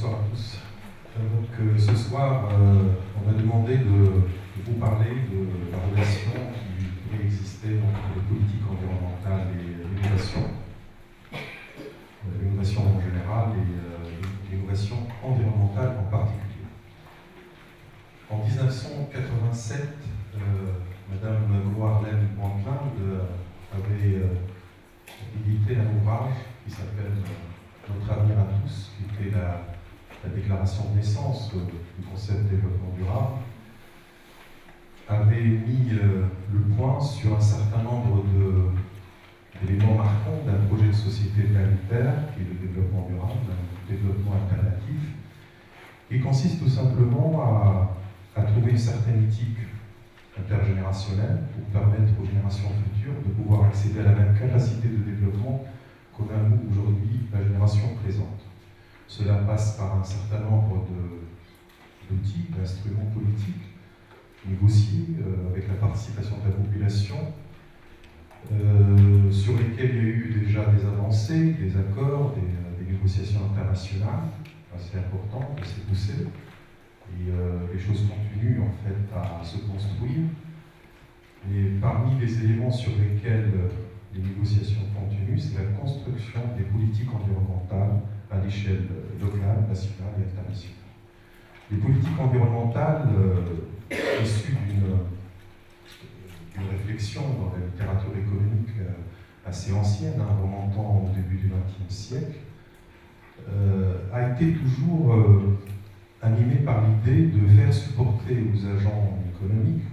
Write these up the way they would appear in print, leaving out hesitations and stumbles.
bonsoir à tous. Ce soir, on m'a demandé de vous parler de la relation qui pourrait exister entre les politiques environnementales et l'innovation. L'innovation en général et l'innovation environnementale en particulier. En 1987, Madame Gloire-Lène Brandtland avait édité un ouvrage qui s'appelle Notre avenir à tous, qui était la déclaration de naissance du concept de développement durable, avait mis le point sur un certain nombre d'éléments marquants d'un projet de société planétaire, qui est le développement durable, un développement alternatif, qui consiste tout simplement à trouver une certaine éthique intergénérationnelle pour permettre aux générations futures de pouvoir accéder à la même capacité de développement qu'on a nous aujourd'hui, la génération présente. Cela passe par un certain nombre d'outils, d'instruments politiques négociés avec la participation de la population, sur lesquels il y a eu déjà des avancées, des accords, des négociations internationales assez importantes, assez poussées. Et les choses continuent en fait à se construire. Et parmi les éléments sur lesquels les négociations continuent, c'est la construction des politiques environnementales à l'échelle locale, nationale et internationale. Les politiques environnementales issues d'une réflexion dans la littérature économique assez ancienne, remontant au début du XXe siècle, a été toujours animée par l'idée de faire supporter aux agents économiques,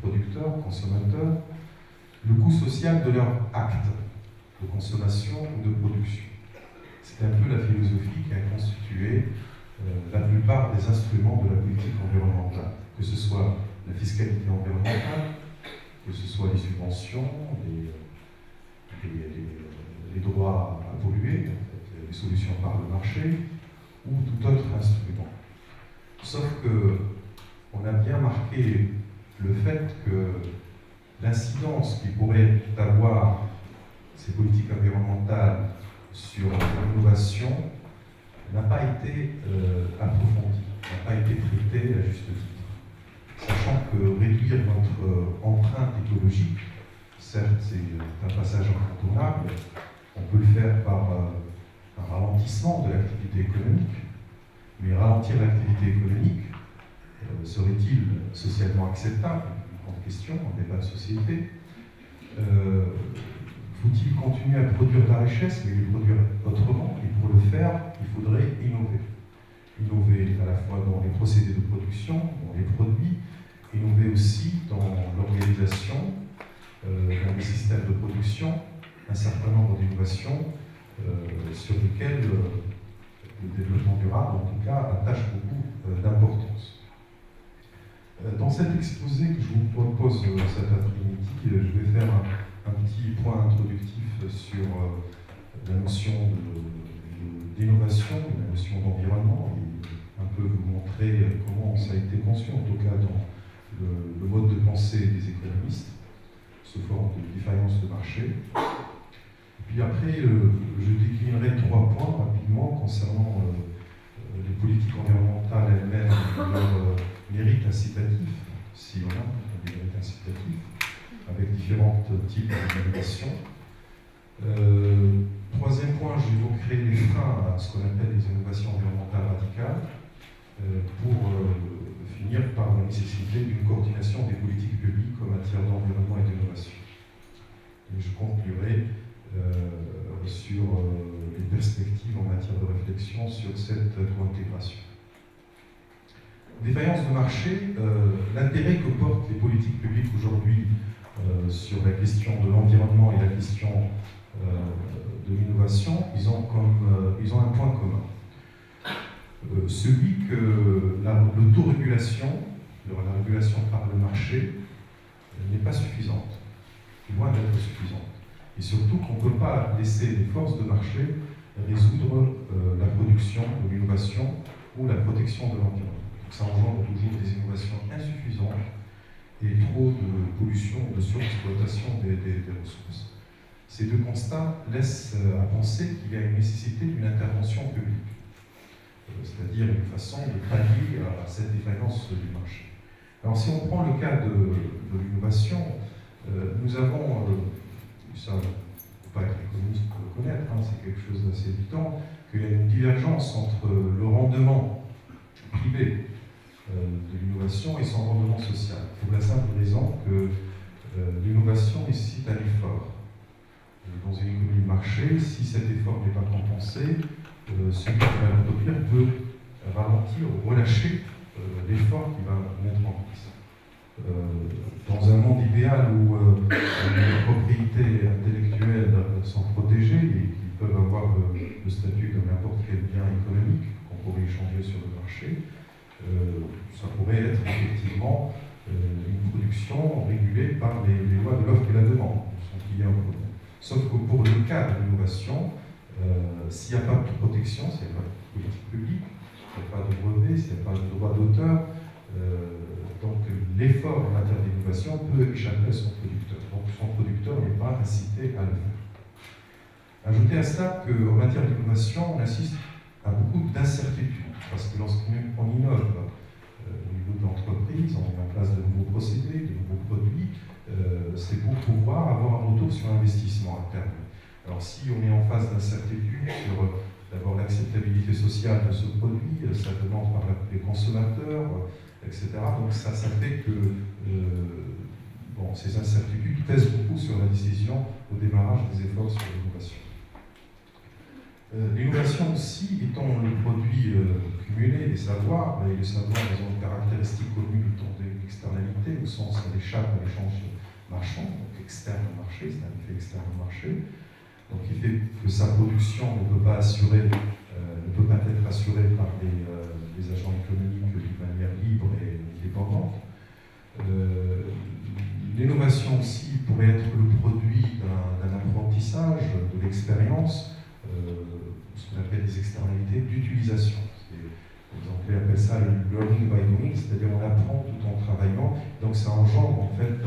producteurs, consommateurs, le coût social de leur acte de consommation ou de production. C'est un peu la philosophie qui a constitué la plupart des instruments de la politique environnementale, que ce soit la fiscalité environnementale, que ce soit les subventions, les droits à polluer, en fait, les solutions par le marché, ou tout autre instrument. Sauf qu'on a bien marqué le fait que l'incidence qui pourrait avoir ces politiques environnementales sur l'innovation n'a pas été approfondie, n'a pas été traitée à juste titre. Sachant que réduire notre empreinte écologique, certes c'est un passage incontournable, on peut le faire par un ralentissement de l'activité économique, mais ralentir l'activité économique, serait-il socialement acceptable? Une grande question, un débat de société. Faut-il continuer à produire de la richesse, mais le produire autrement? Et pour le faire, il faudrait innover. Innover à la fois dans les procédés de production, dans les produits, innover aussi dans l'organisation, dans les systèmes de production, un certain nombre d'innovations sur lesquelles le développement durable, en tout cas, attache beaucoup d'importance. Dans cet exposé que je vous propose cet après-midi, je vais faire un petit point introductif sur la notion d'innovation, la notion d'environnement, et un peu vous montrer comment ça a été conçu, en tout cas dans le mode de pensée des économistes, sous forme de défaillance de marché. Puis après, je déclinerai 3 points rapidement concernant les politiques environnementales elles-mêmes et leur mérite incitatif, si on a des mérites incitatifs, avec différents types d'innovation. Troisième point, j'évoquerai les freins à ce qu'on appelle les innovations environnementales radicales, pour finir par la nécessité d'une coordination des politiques publiques en matière d'environnement et d'innovation. Et je conclurai sur les perspectives en matière de réflexion sur cette co-intégration. Défaillance de marché, l'intérêt que portent les politiques publiques aujourd'hui sur la question de l'environnement et la question de l'innovation, ils ont un point commun. Celui que l'autorégulation, la régulation par le marché, n'est pas suffisante, loin d'être suffisante. Et surtout qu'on ne peut pas laisser les forces de marché résoudre la production de l'innovation ou la protection de l'environnement. Donc ça engendre toujours des innovations insuffisantes et trop de pollution, de surexploitation des ressources. Ces deux constats laissent à penser qu'il y a une nécessité d'une intervention publique. c'est-à-dire une façon de pallier à cette défaillance du marché. Alors si on prend le cas de l'innovation, nous avons, ça ne faut pas être économiste pour le connaître, hein, c'est quelque chose d'assez évident, qu'il y a une divergence entre le rendement privé de l'innovation et son rendement social, pour la simple raison que l'innovation nécessite un effort. Dans une économie de marché, si cet effort n'est pas compensé, celui qui va le produire peut ralentir ou relâcher l'effort qu'il va mettre en place. Dans un monde idéal où les propriétés intellectuelles sont protégées et qui peuvent avoir le statut de n'importe quel bien économique qu'on pourrait échanger sur le marché, ça pourrait être effectivement une production régulée par les lois de l'offre et la demande, son client. Sauf que pour le cas de l'innovation, s'il n'y a pas de protection, s'il n'y a pas de politique publique, s'il n'y a pas de brevet, s'il n'y a pas de droit d'auteur, donc l'effort en matière d'innovation peut échapper à son producteur. Donc son producteur n'est pas incité à le faire. Ajoutez à cela qu'en matière d'innovation, on assiste à beaucoup d'incertitudes, parce que lorsqu'on innove au niveau de l'entreprise, on met en place de nouveaux procédés, de nouveaux produits, c'est pour pouvoir avoir un retour sur investissement à terme. Alors si on est en phase d'incertitude sur d'abord l'acceptabilité sociale de ce produit, sa demande par les consommateurs, etc. Donc ça fait que ces incertitudes pèsent beaucoup sur la décision au démarrage des efforts sur l'innovation. L'innovation aussi étant le produit cumulé des savoirs, et les savoirs ont une caractéristique commune étant d'une externalité, au sens où elle échappe à l'échange marchand, donc externe au marché, c'est un effet externe au marché, donc il fait que sa production ne peut pas être assurée par les agents économiques d'une manière libre et indépendante. L'innovation aussi pourrait être le produit d'un apprentissage, de l'expérience, ce qu'on appelle des externalités d'utilisation. Les Anglais appellent ça le learning by doing, c'est-à-dire on apprend tout en travaillant, donc ça engendre en fait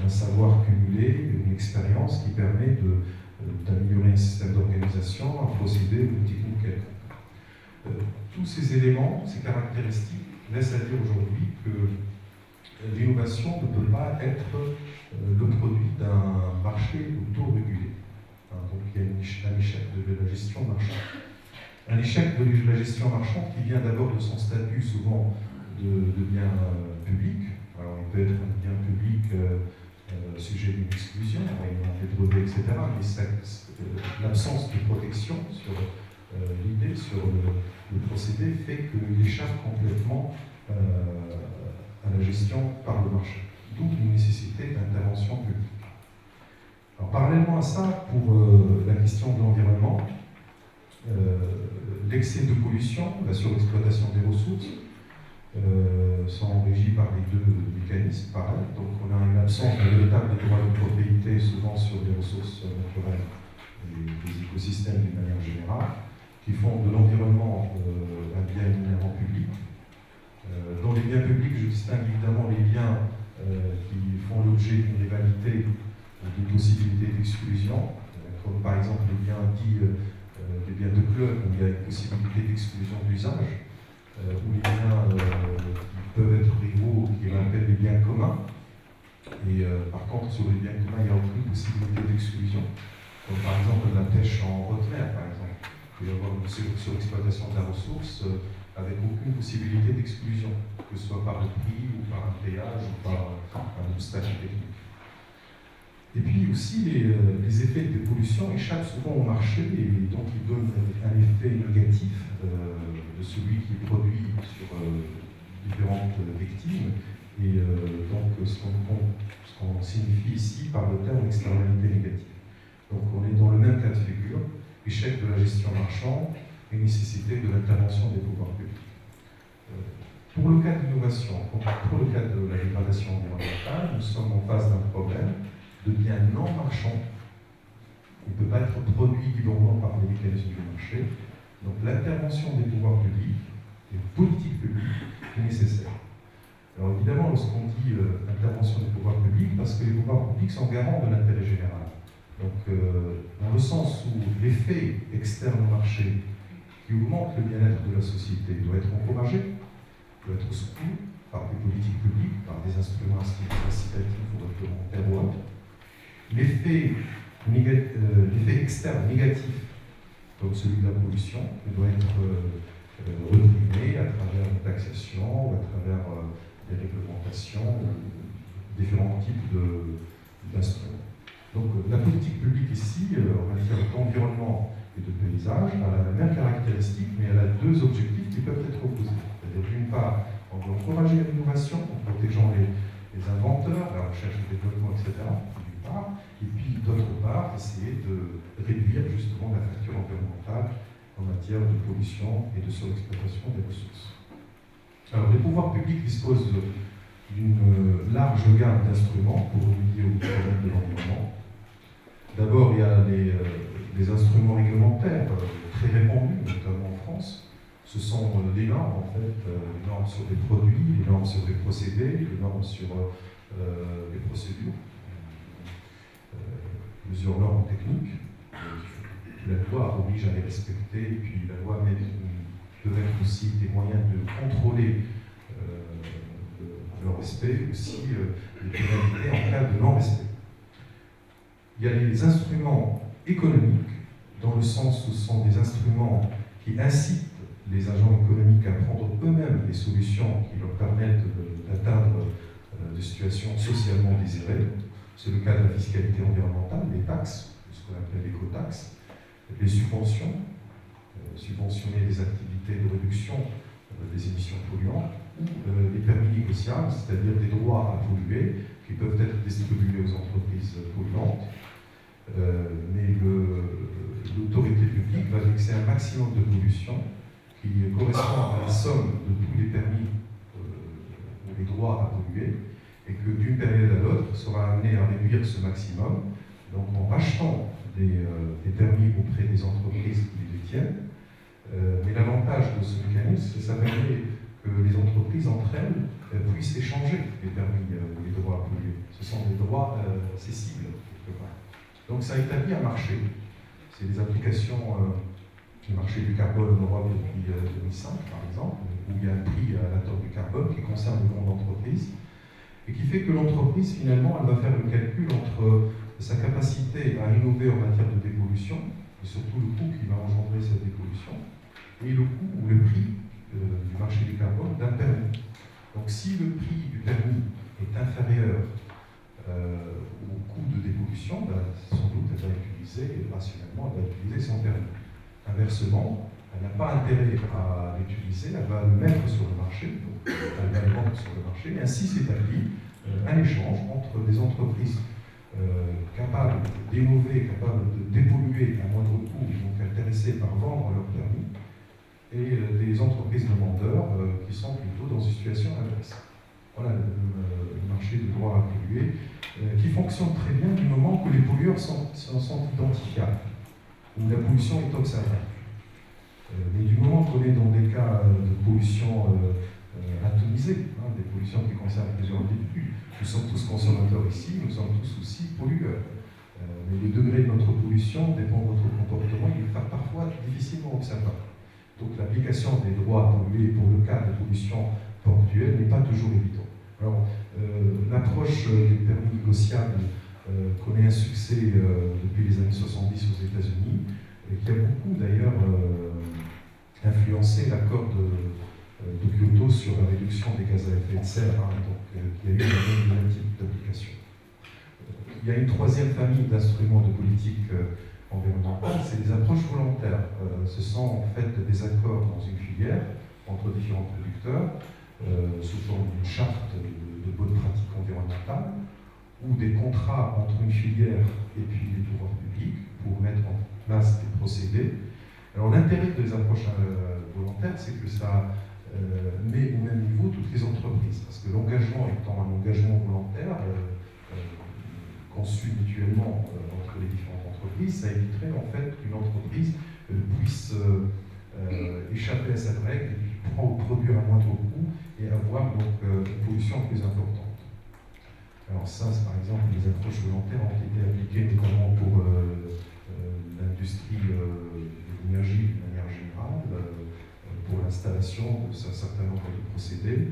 un savoir cumulé, une expérience qui permet d'améliorer un système d'organisation, un procédé ou une technique quelconque. Tous ces éléments, ces caractéristiques, laissent à dire aujourd'hui que l'innovation ne peut pas être le produit d'un marché auto-régulé. Donc il y a un échec de la gestion marchande. Un échec de la gestion marchande qui vient d'abord de son statut souvent de bien public. Alors il peut être un bien public sujet d'une exclusion, des brevets, etc. Mais l'absence de protection sur l'idée, sur le procédé, fait qu'il échappe complètement à la gestion par le marché. D'où une nécessité d'intervention publique. Alors, parallèlement à ça, pour la question de l'environnement, l'excès de pollution, la surexploitation des ressources, sont régis par les deux mécanismes pareils. Donc on a une absence de véritable droit de propriété, souvent sur les ressources naturelles et des écosystèmes d'une manière générale, qui font de l'environnement un bien éminemment public. Dans les biens publics, je distingue évidemment les biens qui font l'objet d'une rivalité ou d'une possibilité d'exclusion, comme par exemple les biens dits des biens de club, où il y a une possibilité d'exclusion d'usage, ou les biens qui peuvent être rivaux, qui appellent les biens communs. Et par contre, sur les biens communs, il n'y a aucune possibilité d'exclusion, comme par exemple la pêche en haute mer, par exemple. Il peut y avoir une surexploitation de la ressource avec aucune possibilité d'exclusion, que ce soit par le prix, ou par un péage, ou par un obstacle technique. Et puis aussi, les effets de pollution échappent souvent au marché et donc ils donnent un effet négatif de celui qui produit sur différentes victimes. Et donc ce qu'on signifie ici par le terme externalité négative. Donc on est dans le même cas de figure, échec de la gestion marchande et nécessité de l'intervention des pouvoirs publics. Pour le cas de l'innovation, pour le cas de la dégradation environnementale, nous sommes en face d'un problème de biens non marchands. Il ne peut pas être produit librement par les mécanismes du marché. Donc l'intervention des pouvoirs publics, des politiques publiques, est nécessaire. Alors évidemment, lorsqu'on dit intervention des pouvoirs publics, parce que les pouvoirs publics sont garants de l'intérêt général. Donc dans le sens où l'effet externe au marché, qui qui augmente le bien-être de la société doit être encouragé, doit être soutenu par des politiques publiques, par des instruments incitatifs ou réglementaires ou autres. L'effet externe négatif, comme celui de la pollution, doit être reprimé à travers une taxation ou à travers des réglementations, différents types d'instruments. Donc la politique publique ici, en matière d'environnement et de paysage, a la même caractéristique, mais elle a deux objectifs qui peuvent être opposés. C'est-à-dire, d'une part, on doit encourager l'innovation en protégeant les inventeurs, la recherche et le développement, etc., d'une part, et puis d'autre part, essayer de réduire justement la facture environnementale en matière de pollution et de surexploitation des ressources. Alors, les pouvoirs publics disposent d'une large gamme d'instruments pour remédier aux problèmes de l'environnement. D'abord, il y a les instruments réglementaires très répandus, notamment en France. Ce sont des normes, en fait, les normes sur les produits, les normes sur les procédés, les normes sur les procédures, plusieurs normes techniques. La loi oblige à les respecter, et puis la loi peut mettre aussi des moyens de contrôler leur respect, aussi les pénalités en cas de non-respect. Il y a les instruments économiques, dans le sens où ce sont des instruments qui incitent les agents économiques à prendre eux-mêmes les solutions qui leur permettent d'atteindre des situations socialement désirées. C'est le cas de la fiscalité environnementale, les taxes, ce qu'on appelle l'écotaxe, les subventions, subventionner des activités de réduction des émissions polluantes, ou les permis négociables, c'est-à-dire des droits à polluer qui peuvent être distribués aux entreprises polluantes. Mais l'autorité publique va fixer un maximum de pollution qui correspond à la somme de tous les permis ou les droits à polluer, et que d'une période à l'autre sera amené à réduire ce maximum, donc en rachetant des permis auprès des entreprises qui les détiennent. Mais l'avantage de ce mécanisme, c'est que ça permet que les entreprises entre elles puissent échanger les permis ou les droits à polluer. Ce sont des droits cessibles, quelque part. Donc ça établit un marché. C'est des applications du marché du carbone en Europe depuis 2005, par exemple, où il y a un prix à la tonne du carbone qui concerne le nombre d'entreprises, et qui fait que l'entreprise, finalement, elle va faire le calcul entre sa capacité à innover en matière de dépollution, et surtout le coût qui va engendrer cette dépollution, et le coût ou le prix du marché du carbone d'un permis. Donc si le prix du permis est inférieur au coût de dépollution, sans doute elle va utiliser, rationnellement, elle va utiliser son permis. Inversement, elle n'a pas intérêt à l'utiliser, elle va le mettre sur le marché, donc elle va le vendre sur le marché, et ainsi s'établit un échange entre des entreprises capables d'innover, capables de dépolluer à moindre coût, donc intéressées par vendre leur permis, et des entreprises de vendeurs qui sont plutôt dans une situation inverse. Voilà le marché du droit à polluer, qui fonctionne très bien du moment que les pollueurs sont identifiables, où la pollution est observable. Mais du moment qu'on est dans des cas de pollution atomisée, des pollutions qui concernent plusieurs individus, nous sommes tous consommateurs ici, nous sommes tous aussi pollueurs. Mais le degré de notre pollution dépend de notre comportement, il est parfois difficilement observable. Donc l'application des droits à polluer pour le cas de pollution ponctuelle n'est pas toujours évidente. Alors, l'approche des permis négociables connaît un succès depuis les années 70 aux États-Unis, et qui a beaucoup d'ailleurs influencé l'accord de Kyoto sur la réduction des gaz à effet de serre, donc qui a eu le même type d'application. Il y a une troisième famille d'instruments de politique environnementale, c'est les approches volontaires. Ce sont en fait des accords dans une filière entre différents producteurs, sous forme d'une charte de bonnes pratiques environnementales, ou des contrats entre une filière et puis les pouvoirs publics pour mettre en place des procédés. Alors l'intérêt des approches volontaires, c'est que ça met au même niveau toutes les entreprises, parce que l'engagement étant un engagement volontaire, conçu mutuellement entre les différentes entreprises, ça éviterait en fait qu'une entreprise puisse échapper à cette règle et puis produire à moindre coût et avoir donc une pollution plus importante. Alors ça, par exemple, les approches volontaires ont été appliquées notamment pour l'industrie de l'énergie d'une manière générale, l'installation de un certain nombre de procédés,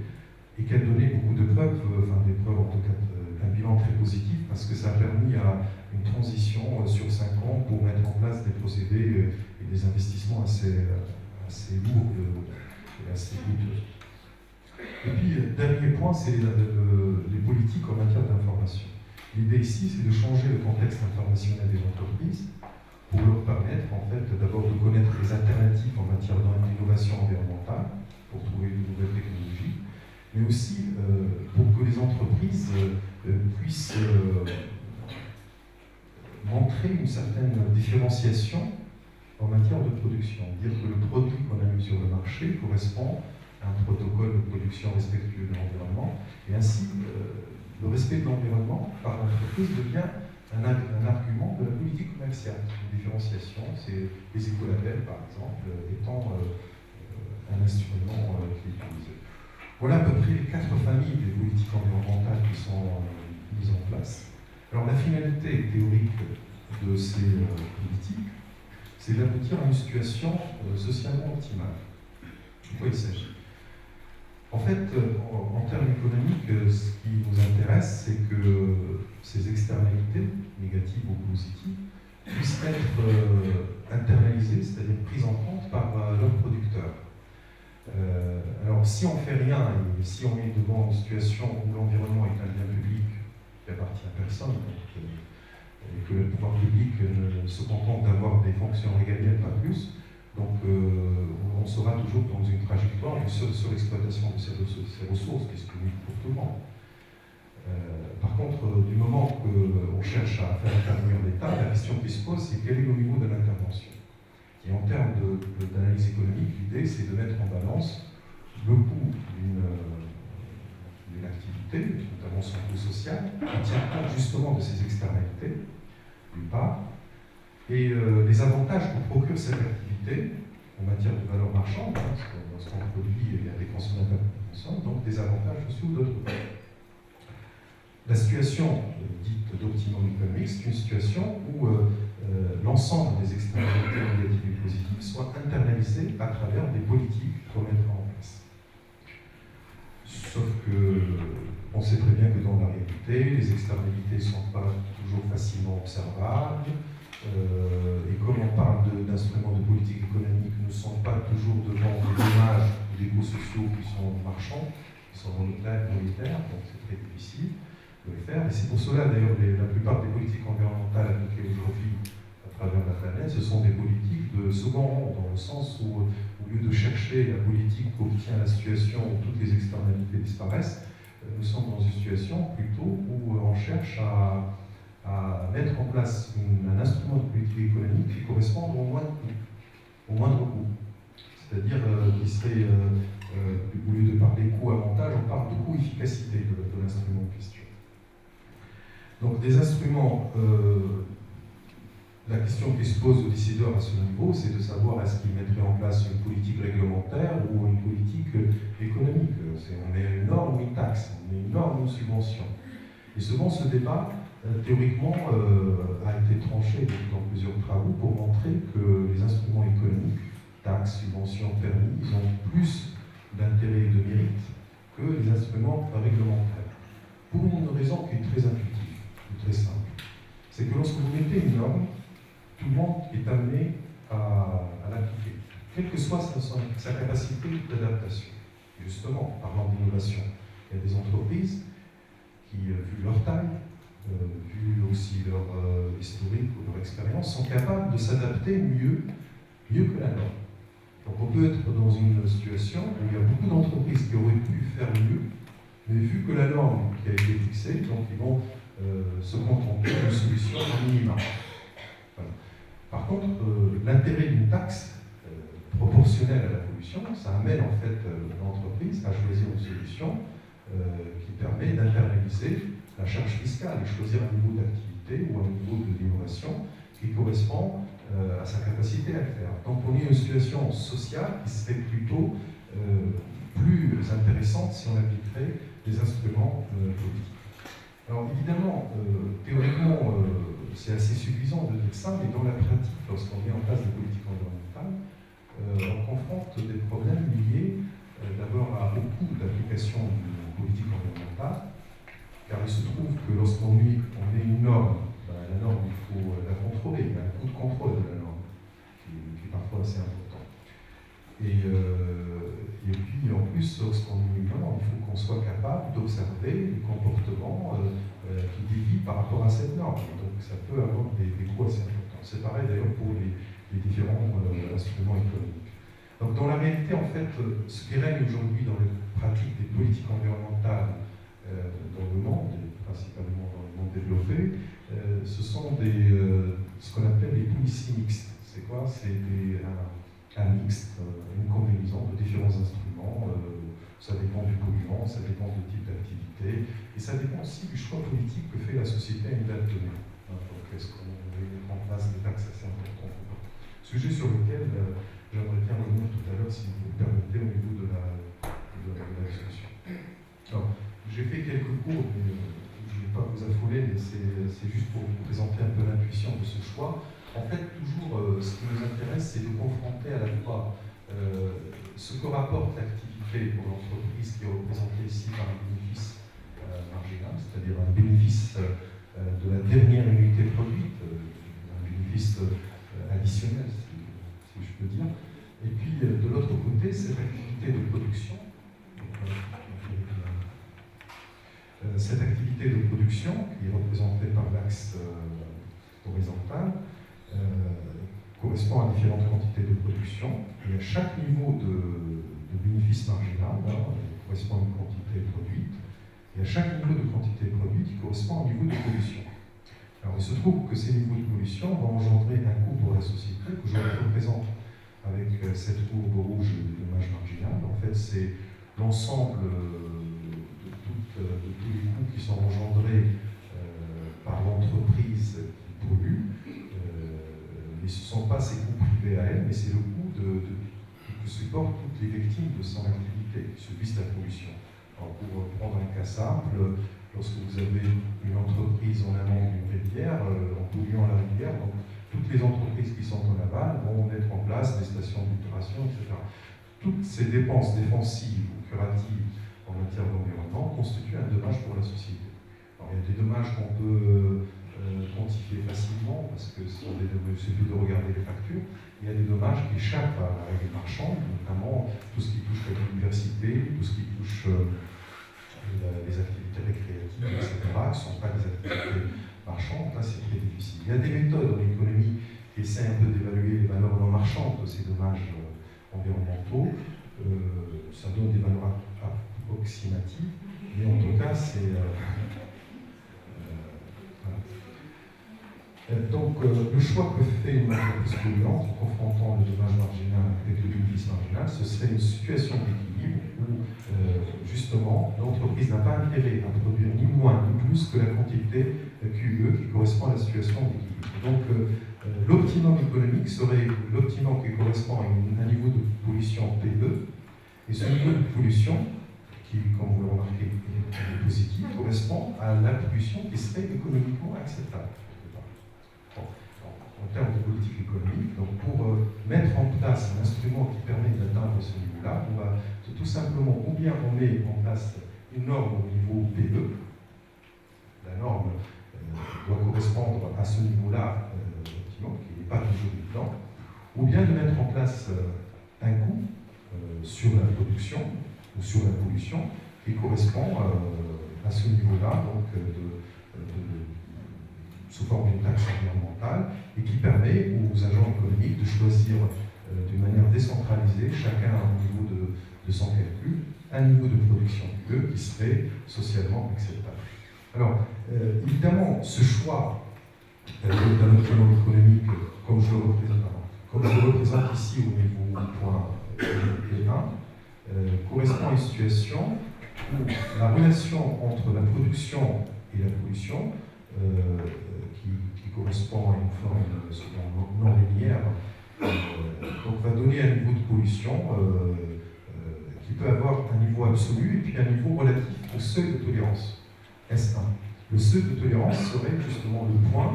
et qui a donné beaucoup de preuves, des preuves en tout cas d'un bilan très positif, parce que ça a permis à une transition sur 5 ans pour mettre en place des procédés et des investissements assez lourds et assez coûteux. Et puis, dernier point, c'est les politiques en matière d'information. L'idée ici, c'est de changer le contexte informationnel des entreprises pour leur permettre, en fait, d'abord de connaître les alternatives en matière d'innovation environnementale, pour trouver de nouvelles technologies, mais aussi pour que les entreprises puissent montrer une certaine différenciation en matière de production. Dire que le produit qu'on a mis sur le marché correspond à un protocole de production respectueux de l'environnement, et ainsi le respect de l'environnement par l'entreprise devient un argument de la politique commerciale. Une différenciation, c'est les écolabels, par exemple, étant un instrument qui est utilisé. Voilà à peu près les 4 familles des politiques environnementales qui sont mises en place. Alors la finalité théorique de ces politiques, c'est d'aboutir à une situation socialement optimale. De quoi il s'agit? En fait, en termes économiques, ce qui nous intéresse, c'est que ces externalités, négatives ou positives, puissent être internalisées, c'est-à-dire prises en compte par leurs producteurs. Alors, si on ne fait rien, et si on est devant une situation où l'environnement est un bien public qui appartient à personne, et que le pouvoir public ne se contente d'avoir des fonctions régaliennes, pas plus, donc on sera toujours dans une trajectoire de surexploitation de ces ressources, qui est unique pour tout le monde. Par contre, du moment qu'on cherche à faire intervenir l'État, la question qui se pose, c'est quel est le niveau de l'intervention. Et en termes d'analyse économique, l'idée, c'est de mettre en balance le coût d'une activité, notamment son coût social, qui tient compte justement de ces externalités, d'une part, et les avantages que procure cette activité en matière de valeur marchande, parce que lorsqu'on produit, il y a des consommateurs qui consomment, donc des avantages sociaux d'autre part. La situation dite d'optimum économique, c'est une situation où l'ensemble des externalités négatives et positives soient internalisées à travers des politiques qu'on mettra en place. Sauf que on sait très bien que dans la réalité, les externalités ne sont pas toujours facilement observables, et comme on parle d'instruments de politique économique, nous ne sommes pas toujours devant des dommages ou des coûts sociaux qui sont marchands, qui sont monétaires, donc c'est très difficile de le faire. Et c'est pour cela d'ailleurs la plupart des politiques environnementales appliquées aujourd'hui à travers la planète, ce sont des politiques de second rang, dans le sens où au lieu de chercher la politique qui obtient la situation où toutes les externalités disparaissent, nous sommes dans une situation plutôt où on cherche à mettre en place un instrument de politique économique qui correspond au moindre coût. C'est-à-dire qui serait, au lieu de parler coût-avantage, on parle de coût-efficacité de l'instrument en question. Donc des instruments, la question qui se pose aux décideurs à ce niveau, c'est de savoir est-ce qu'ils mettraient en place une politique réglementaire ou une politique économique. On met une norme ou une taxe, on met une norme ou une subvention. Et souvent ce débat, théoriquement, a été tranché dans plusieurs travaux pour montrer que les instruments économiques, taxes, subventions, permis, ils ont plus d'intérêt et de mérite que les instruments réglementaires. Pour une raison qui est très intuitive, très simple. C'est que lorsque vous mettez une norme, tout le monde est amené à l'appliquer, quelle que soit sa capacité d'adaptation. Justement, en parlant d'innovation, il y a des entreprises qui, vu leur taille, vu aussi leur historique ou leur expérience, sont capables de s'adapter mieux que la norme. Donc on peut être dans une situation où il y a beaucoup d'entreprises qui auraient pu faire mieux, mais vu que la norme qui a été fixée, donc ils vont se contenter d'une solution minimale. Voilà. Par contre, l'intérêt d'une taxe proportionnelle à la pollution, ça amène en fait l'entreprise à choisir une solution qui permet d'internaliser la charge fiscale et choisir un niveau d'activité ou un niveau d'innovation qui correspond à sa capacité à le faire. Donc on est une situation sociale qui serait plutôt plus intéressante si on appliquerait des instruments politiques. Alors évidemment, théoriquement, c'est assez suffisant de dire ça, mais dans la pratique, lorsqu'on met en place des politiques environnementales, on confronte des problèmes liés d'abord à beaucoup d'applications de politique environnementale, car il se trouve que lorsqu'on met une norme, la norme, il faut la contrôler, il y a un coût de contrôle de la norme, qui est parfois assez important. Et puis, en plus, lorsqu'on met une norme, il faut qu'on soit capable d'observer les comportements qui dévient par rapport à cette norme. Et donc, ça peut avoir des coûts assez importants. C'est pareil d'ailleurs pour les différents instruments économiques. Donc, dans la réalité, en fait, ce qui règne aujourd'hui dans les pratiques des politiques environnementales dans le monde, et principalement dans le monde développé, ce sont ce qu'on appelle les policies mixtes. C'est quoi? C'est un mixte, une combinaison de différents instruments. Ça dépend du polluant, ça dépend du type d'activité, et ça dépend aussi du choix politique que fait la société à une date donnée. Donc, est-ce qu'on met en place des taxes assez importantes ou pas? Sujet sur lequel j'aimerais bien revenir tout à l'heure, si vous me permettez, au niveau de la discussion. Alors, j'ai fait quelques cours, mais je ne vais pas vous affoler, mais c'est juste pour vous présenter un peu l'intuition de ce choix. En fait, toujours, ce qui nous intéresse, c'est de confronter à la fois ce que rapporte l'activité pour l'entreprise, qui est représentée ici par un bénéfice marginal, c'est-à-dire un bénéfice de la dernière unité produite, un bénéfice additionnel, si je peux dire. Et puis, de l'autre côté, cette activité de production, qui est représentée par l'axe horizontal, correspond à différentes quantités de production, et à chaque niveau de bénéfice marginal, correspond à une quantité produite, et à chaque niveau de quantité produite, il correspond à un niveau de pollution. Alors il se trouve que ces niveaux de pollution vont engendrer un coût pour la société, que je représente avec cette courbe rouge de dommage marginal. En fait, c'est l'ensemble de tous les coûts qui sont engendrés par l'entreprise qui pollue. Mais ce ne sont pas ses coûts privés à elle, mais c'est le coût que supportent toutes les victimes de son activité, qui subissent la pollution. Alors, pour prendre un cas simple, lorsque vous avez une entreprise en amont d'une rivière, en polluant la rivière, donc toutes les entreprises qui sont en aval vont mettre en place des stations d'épuration, etc. Toutes ces dépenses défensives ou curatives en matière d'environnement constituent un dommage pour la société. Alors, il y a des dommages qu'on peut quantifier facilement, parce que il suffit de regarder les factures. Il y a des dommages qui échappent à la règle marchande, notamment tout ce qui touche la biodiversité, tout ce qui touche les activités récréatives, etc., qui ne sont pas des activités marchandes. Là, c'est très difficile. Il y a des méthodes en économie qui essaient un peu d'évaluer les valeurs non marchandes de ces dommages environnementaux. Ça donne des valeurs approximatives, mais en tout cas, c'est... Donc, le choix que fait une entreprise polluante en confrontant le dommage marginal avec le bénéfice marginal, ce serait une situation d'équilibre où, justement, l'entreprise n'a pas intérêt à produire ni moins ni plus que la quantité QE qui correspond à la situation d'équilibre. Donc, l'optimum économique serait l'optimum qui correspond à un niveau de pollution PE, et ce niveau de pollution, qui, comme vous le remarquez, est positif, correspond à la pollution qui serait économiquement acceptable. En termes de politique économique, donc pour mettre en place un instrument qui permet d'atteindre ce niveau-là, on va tout simplement, ou bien on met en place une norme au niveau PE, la norme doit correspondre à ce niveau-là, qui n'est pas toujours évident, ou bien de mettre en place un coût sur la production ou sur la pollution qui correspond à ce niveau-là, donc sous forme d'une taxe environnementale, et qui permet aux agents économiques de choisir d'une manière décentralisée, chacun au niveau de son calcul, un niveau de production qui serait socialement acceptable. Alors, évidemment, ce choix d'un optimum économique, comme je le représente ici au niveau du point P1, correspond à une situation où la relation entre la production et la pollution qui correspond à une forme non linéaire, donc va donner un niveau de pollution qui peut avoir un niveau absolu et puis un niveau relatif au seuil de tolérance, S1. Le seuil de tolérance serait justement le point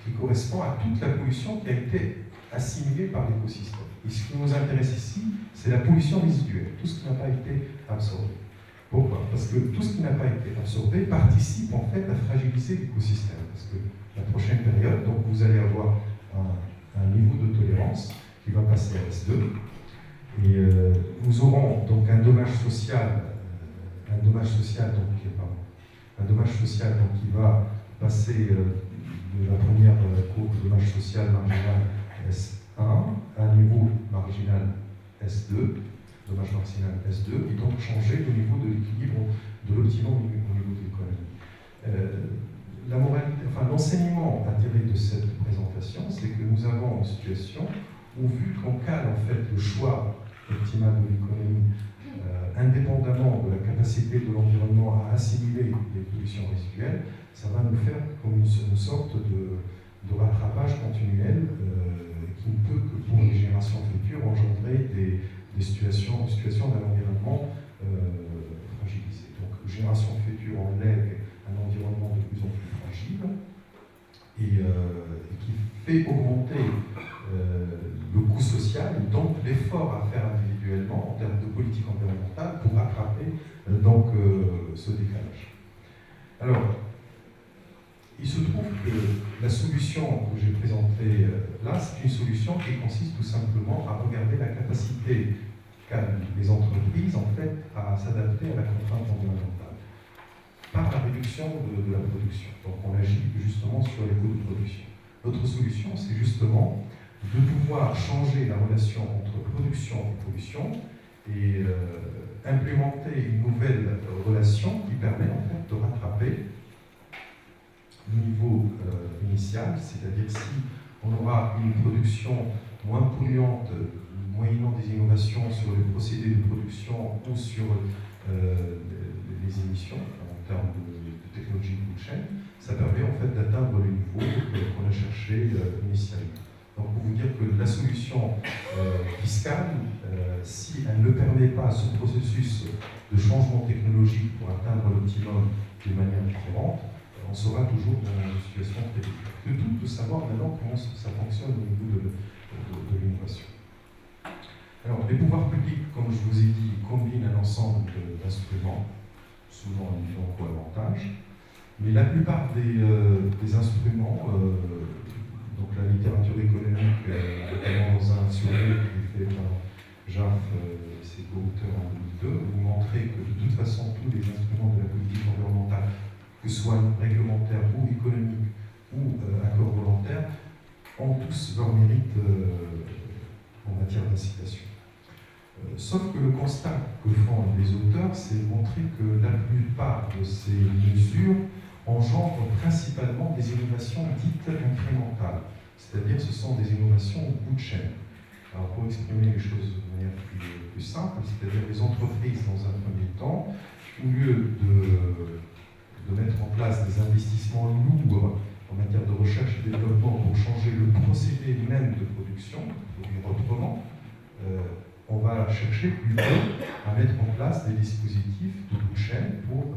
qui correspond à toute la pollution qui a été assimilé par l'écosystème. Et ce qui nous intéresse ici, c'est la pollution résiduelle, tout ce qui n'a pas été absorbé. Pourquoi? Parce que tout ce qui n'a pas été absorbé participe en fait à fragiliser l'écosystème. Parce que la prochaine période, donc vous allez avoir un niveau de tolérance qui va passer à S2. Et nous aurons donc un dommage social qui va passer de la première courbe de dommage social marginal S1 à un niveau marginal S2, dommage marginal S2, et donc changer le niveau de l'équilibre de l'optimum au niveau de l'économie. L'enseignement attiré de cette présentation, c'est que nous avons une situation où, vu qu'on cale en fait le choix optimal de l'économie, indépendamment de la capacité de l'environnement à assimiler les pollutions résiduelles, ça va nous faire comme une sorte de rattrapage continuel qui ne peut que pour les générations futures engendrer des situations d'un environnement fragilisé. Donc, les générations futures en lèguent un environnement de plus en plus fragile et qui fait augmenter le coût social et donc l'effort à faire individuellement en termes de politique environnementale pour rattraper ce décalage. Alors, il se trouve que la solution que j'ai présentée là, c'est une solution qui consiste tout simplement à regarder la capacité qu'ont les entreprises en fait à s'adapter à la contrainte environnementale par la réduction de la production. Donc on agit justement sur les coûts de production. L'autre solution, c'est justement de pouvoir changer la relation entre production et pollution et implémenter une nouvelle relation qui permet en fait de rattraper le niveau initial, c'est-à-dire si on aura une production moins polluante, moyennant des innovations sur les procédés de production ou sur les émissions en termes de technologie blockchain, ça permet en fait d'atteindre le niveau qu'on a cherché initialement. Donc pour vous dire que la solution fiscale, si elle ne permet pas ce processus de changement technologique pour atteindre l'optimum de manière différente, on sera toujours dans une situation très difficile. Le tout de savoir maintenant comment ça fonctionne au niveau de l'innovation. Alors, les pouvoirs publics, comme je vous ai dit, combinent un ensemble d'instruments, souvent un différent co-avantage, mais la plupart des instruments, donc la littérature économique, notamment dans un survey qui est fait par Jaff et ses co-auteurs en 2002, vous montrer que de toute façon, tous les instruments de la politique environnementale, que ce soit réglementaire ou économique ou accord volontaire, ont tous leur mérite en matière d'incitation. Sauf que le constat que font les auteurs, c'est montrer que la plupart de ces mesures engendrent principalement des innovations dites incrémentales, c'est-à-dire ce sont des innovations au bout de chaîne. Alors pour exprimer les choses de manière plus simple, c'est-à-dire les entreprises dans un premier temps, au lieu de mettre en place des investissements lourds en matière de recherche et développement pour changer le procédé même de production, pour dire autrement, on va chercher plutôt à mettre en place des dispositifs de bout de chaîne pour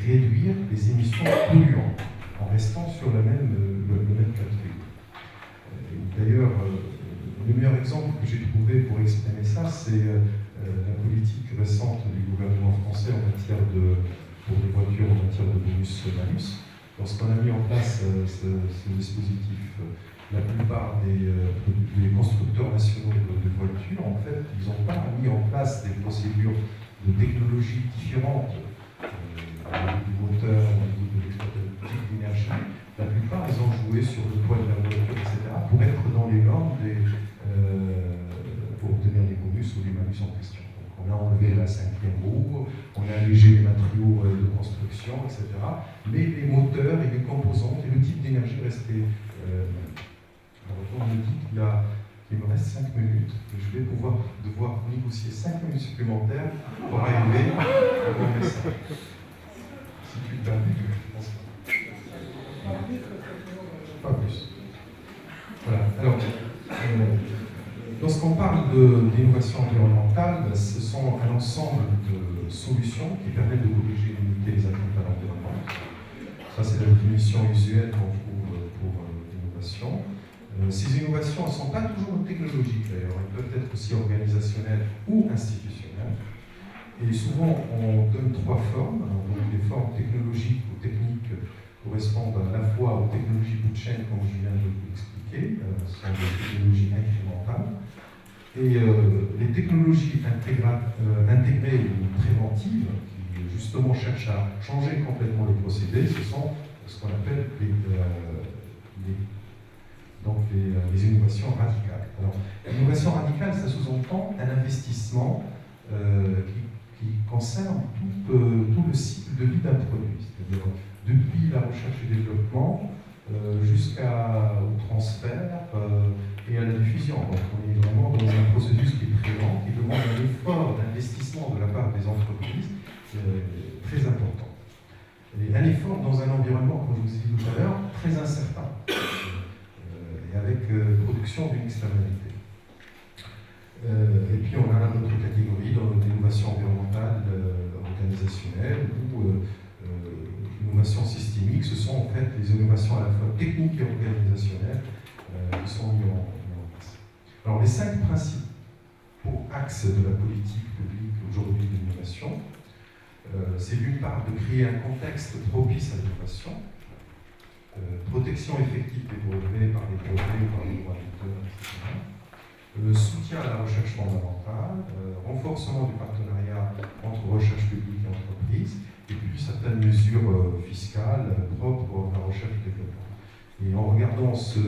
réduire les émissions polluantes en restant sur le même cas de figure. D'ailleurs, le meilleur exemple que j'ai trouvé pour exprimer ça, c'est la politique récente du gouvernement français en matière pour les voitures en matière de bonus-malus. Lorsqu'on a mis en place ce dispositif, la plupart des constructeurs nationaux de voitures, en fait, ils n'ont pas mis en place des procédures de technologie différentes au niveau du moteur, au niveau de l'exploitation d'énergie. La plupart, ils ont joué sur le poids de la voiture, etc., pour être dans les normes pour obtenir les bonus ou les malus en question. Donc, on a enlevé la cinquième roue, on a allégé les matériaux de construction, etc. Mais les moteurs et les composantes et le type d'énergie restaient alors, on me dit qu'il me reste 5 minutes et je vais devoir négocier 5 minutes supplémentaires pour arriver à mon message. Si tu le permets, je pense pas plus. Voilà. Alors, lorsqu'on parle d'innovation environnementale, ce sont un ensemble de solutions qui permettent de corriger et limiter les atteintes à l'environnement. Ça, c'est la définition usuelle qu'on trouve pour l'innovation. Ces innovations ne sont pas toujours technologiques d'ailleurs, elles peuvent être aussi organisationnelles ou institutionnelles. Et souvent, on donne trois formes. Donc, les formes technologiques ou techniques correspondent à la fois aux technologies bout de chaîne, comme je viens de vous l'expliquer, ce sont des technologies incrémentales. Et les technologies intégrées ou préventives, qui justement cherchent à changer complètement les procédés, ce sont ce qu'on appelle les innovations radicales. Alors, l'innovation radicale, ça sous-entend un investissement qui concerne tout le cycle de vie d'un produit, c'est-à-dire depuis la recherche et développement jusqu'au transfert et à la diffusion. Donc on est vraiment dans un processus qui est très lent, qui demande un effort d'investissement de la part des entreprises très important. Et un effort dans un environnement, comme je vous ai dit tout à l'heure, très incertain, et avec production d'une externalité. Et puis on a une autre catégorie dans l'innovation environnementale, organisationnelle ou innovation systémique. Ce sont en fait les innovations à la fois techniques et organisationnelles qui sont mises en place. Alors les 5 principaux axes de la politique publique aujourd'hui d'innovation, c'est d'une part de créer un contexte propice à l'innovation, protection effective des brevets par les brevets, par les droits d'auteur, etc. Soutien à la recherche fondamentale, renforcement du partenariat entre recherche publique et entreprise, et puis certaines mesures fiscales propres à la recherche et développement. Et en regardant ces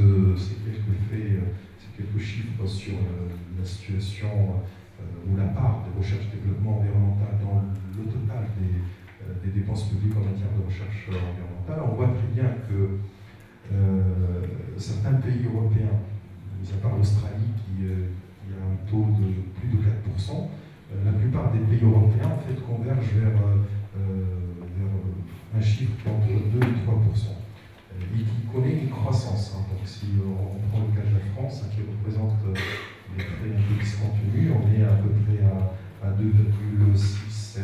quelques chiffres sur la situation ou la part des recherches et développement environnemental dans le total des dépenses publiques en matière de recherche environnementale, on voit très bien que certains pays européens, mis à part l'Australie qui a un taux de plus de 4%, la plupart des pays européens en fait convergent vers un chiffre qui est entre 2 et 3%, et qui connaît une croissance. Donc si on prend le cas de la France, qui représente les frais un peu discontinus, on est à peu près à 2,6, 7,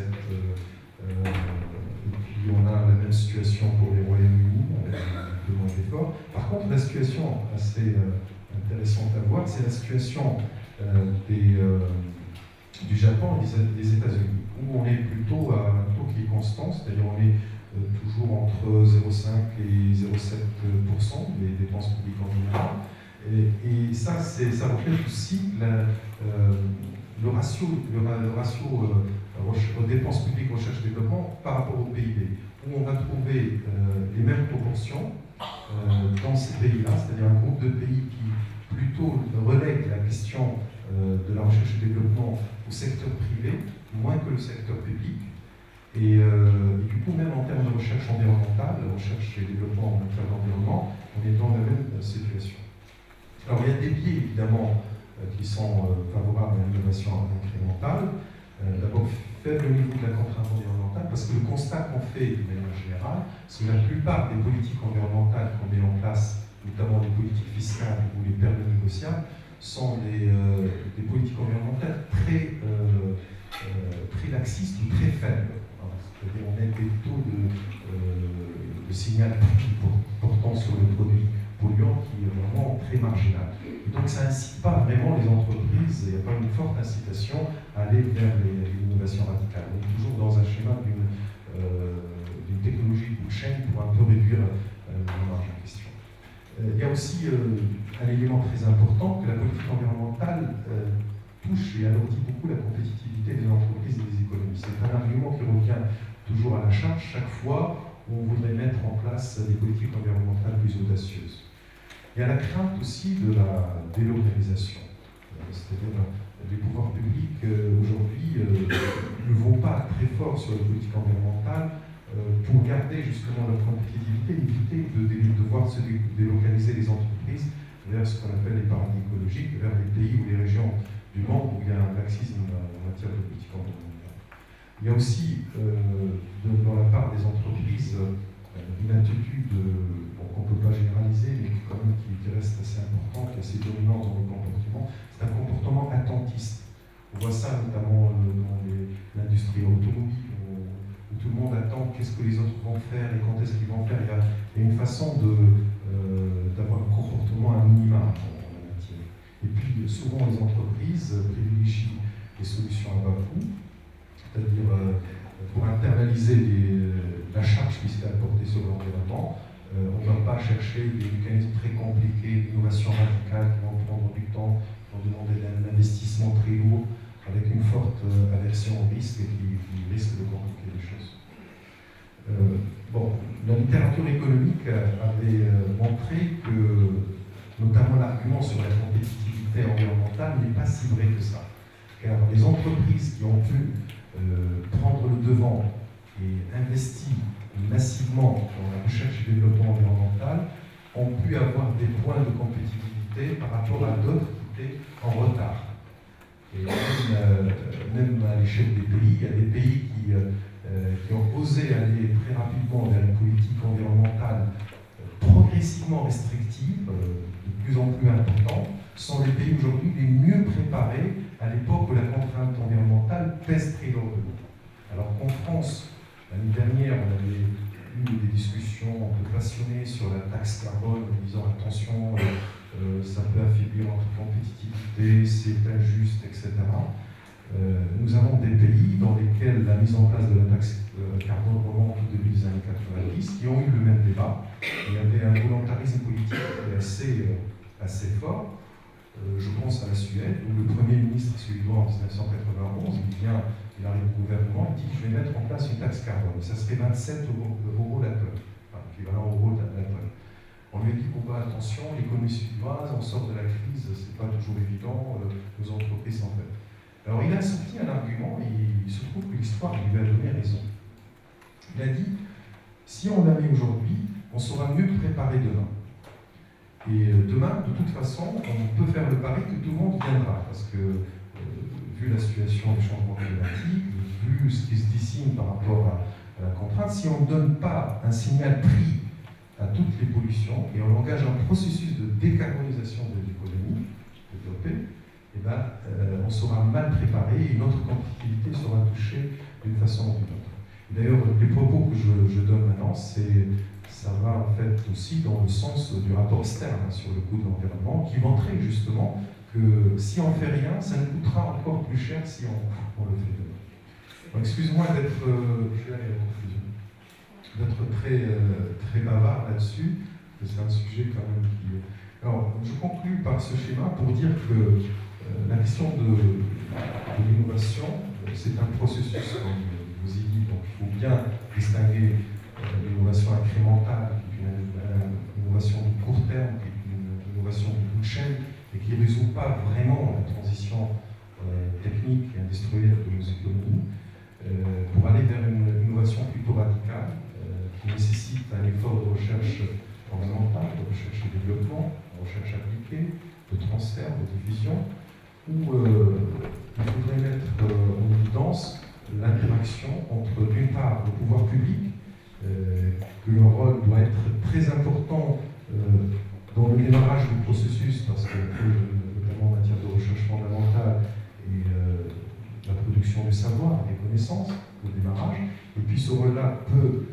et puis on a la même situation pour les Royaumes-Unis, avec un peu moins d'efforts. Par contre, la situation assez intéressante à voir, c'est la situation du Japon et des États-Unis, où on est plutôt à un taux qui est constant, c'est-à-dire on est toujours entre 0,5 et 0,7% des dépenses publiques en général. Et ça reflète aussi le ratio aux dépenses publiques recherche et développement par rapport au PIB, où on va trouver les mêmes proportions dans ces pays-là, c'est-à-dire un groupe de pays qui plutôt relègue la question de la recherche et développement au secteur privé, moins que le secteur public. Et du coup, même en termes de recherche environnementale, recherche et développement en matière d'environnement, on est dans la même situation. Alors, il y a des biais, évidemment, qui sont favorables à l'innovation incrémentale. D'abord, faible niveau de la contrainte environnementale, parce que le constat qu'on fait de manière générale, c'est que la plupart des politiques environnementales qu'on met en place, notamment les politiques fiscales ou les permis négociables, sont des politiques environnementales très laxistes ou très faibles. C'est-à-dire on a des taux de signal portant sur le produit polluant qui est vraiment très marginal. Et donc ça n'incite pas vraiment les entreprises, il n'y a pas une forte incitation à aller vers l'innovation radicale. On est toujours dans un schéma d'une technologie bout de chaîne pour un peu réduire la marge en question. Il y a aussi un élément très important que la politique environnementale touche et alourdit beaucoup la compétitivité des entreprises et des économies. C'est un argument qui revient toujours à la charge chaque fois où on voudrait mettre en place des politiques environnementales plus audacieuses. Il y a la crainte aussi de la délocalisation. C'est-à-dire les pouvoirs publics aujourd'hui ne vont pas très fort sur les politiques environnementales pour garder justement leur compétitivité, éviter de devoir se délocaliser les entreprises vers ce qu'on appelle les paradis écologiques, vers les pays ou les régions du monde où il y a un laxisme en matière de politique environnementale. Il y a aussi dans la part des entreprises une attitude qu'on ne peut pas généraliser, mais quand même qui reste assez importante, assez dominante dans le comportement. C'est un comportement attentiste. On voit ça notamment dans l'industrie automobile, où tout le monde attend qu'est-ce que les autres vont faire et quand est-ce qu'ils vont faire. Il y a une façon d'avoir un comportement à minima souvent les entreprises privilégient des solutions à bas coût, c'est-à-dire pour internaliser la charge fiscale portée sur l'environnement. On ne va pas chercher des mécanismes très compliqués, d'innovation radicale qui vont prendre du temps, qui vont demander un investissement très lourd, avec une forte aversion au risque et qui risque de compliquer les choses. La littérature économique avait montré que, notamment l'argument sur la compétitivité environnementale n'est pas si vrai que ça. Car les entreprises qui ont pu prendre le devant et investir massivement dans la recherche et développement environnemental ont pu avoir des points de compétitivité par rapport à d'autres qui étaient en retard. Et même à l'échelle des pays, il y a des pays qui ont osé aller très rapidement vers une politique environnementale progressivement restrictive, de plus en plus importante, sont les pays aujourd'hui les mieux préparés à l'époque où la contrainte environnementale pèse très lourdement. Alors qu'en France, l'année dernière, on avait eu des discussions un peu passionnées sur la taxe carbone, en disant attention, ça peut affaiblir notre compétitivité, c'est injuste, etc. Nous avons des pays dans lesquels la mise en place de la taxe carbone remonte au début des années 90, qui ont eu le même débat. Il y avait un volontarisme politique assez fort. Je pense à la Suède, où le Premier ministre suédois en 1991, il arrive au gouvernement, il dit je vais mettre en place une taxe carbone. Ça serait 27 euros la tonne, enfin, équivalent euro la tonne. On lui a dit attention, l'économie suédoise, on sort de la crise, c'est pas toujours évident, nos entreprises s'en fait. Alors il a sorti un argument et il se trouve que l'histoire lui a donné raison. Il a dit si on la met aujourd'hui, on sera mieux préparé demain. Et demain, de toute façon, on peut faire le pari que tout le monde viendra, parce que vu la situation des changements climatiques, vu ce qui se dessine par rapport à la contrainte, si on ne donne pas un signal prix à toutes les pollutions et on engage un processus de décarbonisation de l'économie développée, on sera mal préparé et notre compétitivité sera touchée d'une façon ou d'une autre. D'ailleurs, les propos que je donne maintenant, ça va en fait aussi dans le sens du rapport Stern sur le coût de l'environnement, qui montrait justement que si on ne fait rien, ça nous coûtera encore plus cher si on le fait demain. Excuse-moi d'être, je vais aller à la conclusion, d'être très bavard là-dessus, parce que c'est un sujet quand même qui... Alors, je conclue par ce schéma pour dire que la question de l'innovation, c'est un processus, comme je vous ai dit, donc il faut bien distinguer l'innovation incrémentale, qui est une innovation de court terme, qui est une innovation de bout de chaîne, et qui ne résout pas vraiment la transition technique et industrielle de nos économies, pour aller vers une innovation plutôt radicale, qui nécessite un effort de recherche fondamentale, de recherche et développement, de recherche appliquée, de transfert, de diffusion, où il faudrait mettre en évidence l'interaction entre, d'une part, le pouvoir public, que leur rôle doit être très important dans le démarrage du processus, parce que, notamment en matière de recherche fondamentale et la production du savoir, des connaissances, au démarrage, et puis ce rôle-là peut,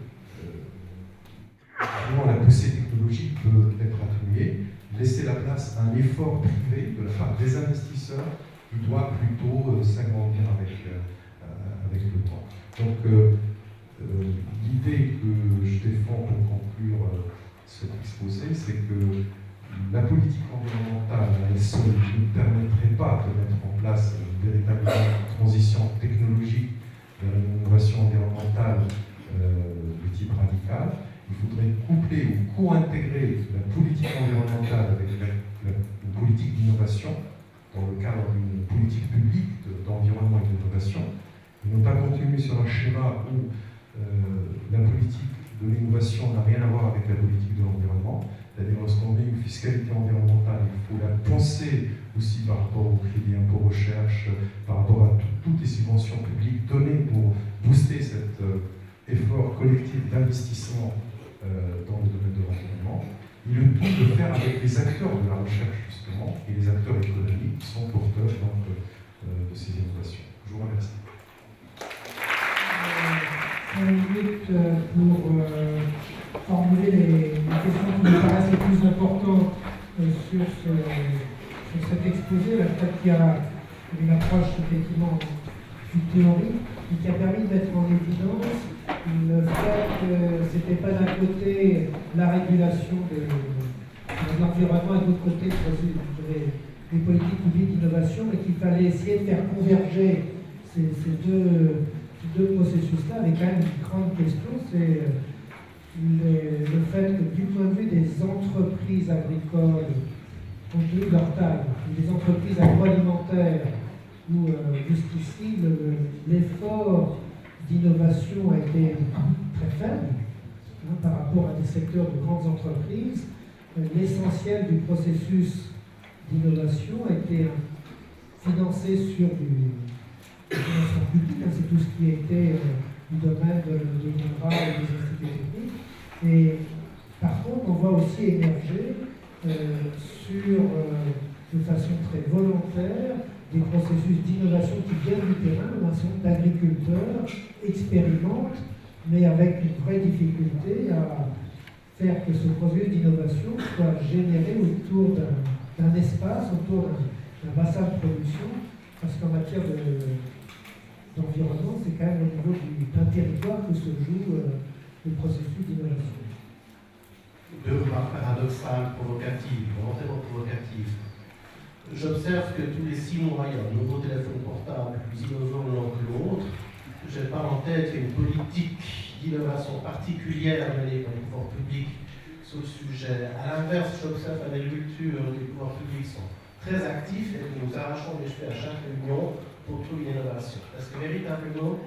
la poussée technologique peut être atténuée, laisser la place à un effort privé de la part des investisseurs qui doit plutôt s'agrandir avec le temps. Donc, l'idée que je défends pour conclure cet exposé, c'est que la politique environnementale à elle seule ne permettrait pas de mettre en place une véritable transition technologique vers une innovation environnementale de type radical. Il faudrait coupler ou co-intégrer la politique environnementale avec une politique d'innovation dans le cadre d'une politique publique d'environnement et d'innovation, et ne pas continuer sur un schéma où la politique de l'innovation n'a rien à voir avec la politique de l'environnement. C'est-à-dire, lorsqu'on met une fiscalité environnementale, il faut la penser aussi par rapport au crédit impôt recherche, par rapport à toutes les subventions publiques données pour booster cet effort collectif d'investissement dans le domaine de l'environnement, et le tout de faire avec les acteurs de la recherche, justement, et les acteurs économiques qui sont porteurs donc, de ces innovations. Je vous remercie. On minute pour formuler les questions qui me paraissent les plus importantes sur sur cet exposé, je crois qu'il y a une approche effectivement plus théorique et qui a permis de mettre en évidence le fait que ce n'était pas d'un côté la régulation de l'environnement et de l'autre côté des politiques publiques d'innovation, mais qu'il fallait essayer de faire converger ces deux processus-là avec quand même une grande question, c'est le fait que du point de vue des entreprises agricoles, compte tenu de leur taille, des entreprises agroalimentaires, où jusqu'ici l'effort d'innovation a été très faible par rapport à des secteurs de grandes entreprises, l'essentiel du processus d'innovation a été financé sur du financement public, c'est tout ce qui était du domaine de l'INRA et des instituts techniques. Et par contre, on voit aussi émerger de façon très volontaire des processus d'innovation qui viennent du terrain, où un certain nombre d'agriculteurs expérimentent, mais avec une vraie difficulté à faire que ce processus d'innovation soit généré autour d'un espace, autour d'un bassin de production, parce qu'en matière d'environnement, c'est quand même au niveau d'un territoire que se joue le processus d'innovation. Deux remarques paradoxales, provocatives, volontairement provocatives. J'observe que tous les 6 mois, il y a un nouveau téléphone portable plus innovant l'un que l'autre. Je n'ai pas en tête une politique d'innovation particulière menée par les pouvoirs publics sur le sujet. À l'inverse, j'observe à l'agriculture, les pouvoirs publics sont très actifs et nous arrachons les cheveux à chaque réunion pour trouver une innovation. Parce que véritablement,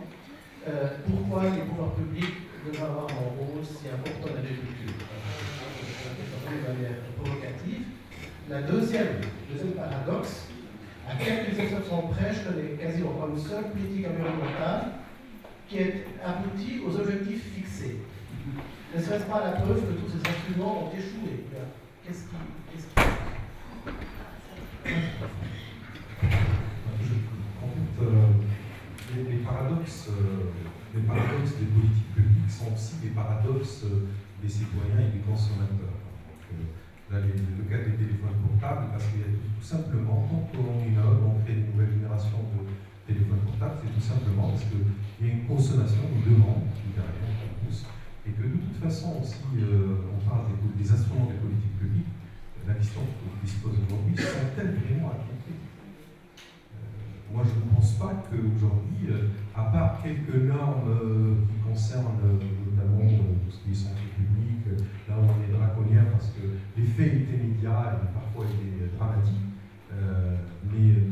pourquoi les pouvoirs publics devraient avoir un rôle si important dans l'agriculture? De manière provocative. La deuxième paradoxe, à quelques exceptions près, je connais quasiment pas une seule politique environnementale qui est aboutie aux objectifs fixés. Ne serait-ce pas la preuve que tous ces instruments ont échoué? Qu'est-ce qui... Les paradoxes des politiques publiques sont aussi des paradoxes des citoyens et des consommateurs. Là, le cas des téléphones portables, parce qu'il y a tout simplement, quand on innove, on crée une nouvelle génération de téléphones portables, c'est tout simplement parce qu'il y a une consommation, une demande qui derrière en plus, et que de toute façon aussi, on parle des instruments des politiques publiques, la question qu'on dispose aujourd'hui sont-elles vraiment appliquées? Moi, je ne pense pas qu'aujourd'hui, à part quelques normes qui concernent notamment tout ce qui est santé publique, là où on est draconien parce que l'effet est immédiat et parfois il est dramatique, mais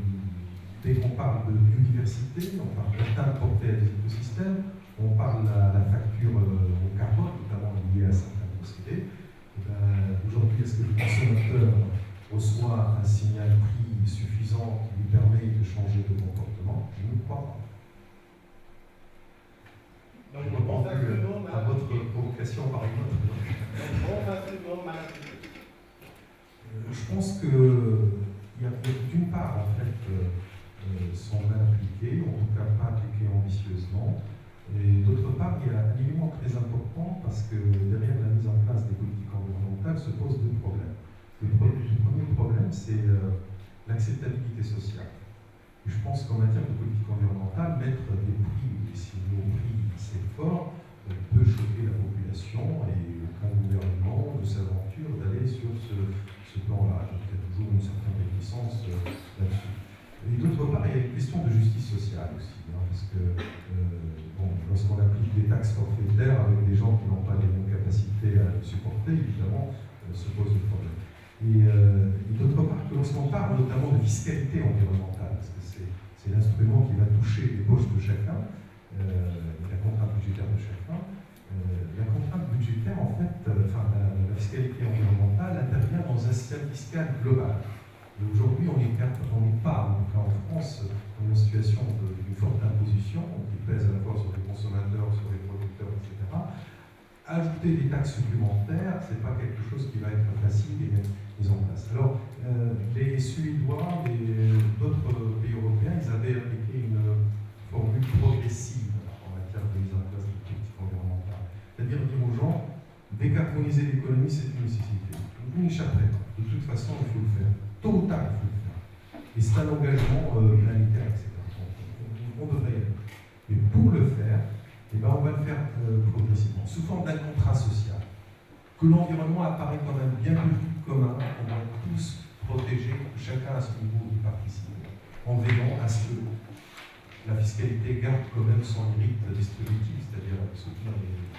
dès qu'on parle de biodiversité, on parle d'atteinte portée à des écosystèmes, on parle de la facture au carbone, notamment liée à certains procédés. Aujourd'hui, est-ce que le consommateur reçoit un signal prix suffisant qui lui permet de changer de comportement? Je ne crois pas. Donc, je réponds à votre provocation par une autre. Je pense qu'il y a d'une part, en fait, sont mal appliqués, en tout cas pas appliqués ambitieusement, et d'autre part, il y a un élément très important parce que derrière la mise en place des politiques environnementales se posent deux problèmes. Le premier problème, c'est l'acceptabilité sociale. Et je pense qu'en matière de politique environnementale, mettre des prix, des signaux prix assez forts, peut choquer la population et aucun gouvernement ne s'aventure d'aller sur ce plan-là. Donc il y a toujours une certaine réticence là-dessus. Et d'autre part, il y a une question de justice sociale aussi, parce que lorsqu'on applique des taxes forfaitaires avec des gens qui n'ont pas les mêmes capacités à les supporter, évidemment, se pose le problème. Et d'autre part, lorsqu'on parle notamment de fiscalité environnementale, parce que c'est l'instrument qui va toucher les poches de chacun, la contrainte budgétaire de chacun, la contrainte budgétaire, en fait, la fiscalité environnementale intervient dans un système fiscal global. Et aujourd'hui, on n'est pas, en tout cas en France, dans une situation d'une forte imposition qui pèse à la fois sur les consommateurs, sur les producteurs, etc. Ajouter des taxes supplémentaires, ce n'est pas quelque chose qui va être facile et mis en place. Alors, les Suédois et d'autres pays européens, ils avaient appliqué une formule progressive en matière de mise en place de politique environnementale. C'est-à-dire dire aux gens, décarboniser l'économie, c'est une nécessité. Vous vous n'échapperez pas. De toute façon, il faut le faire. Tôt ou tard, il faut le faire. Et c'est un engagement humanitaire, etc. On devrait y aller. Mais pour le faire, eh ben, on va le faire progressivement, sous forme d'un contrat social. Que l'environnement apparaît quand même bien plus commun, on va tous protéger, chacun à son niveau y participer, en veillant à ce que la fiscalité garde quand même son rite distributif, c'est-à-dire soutenir les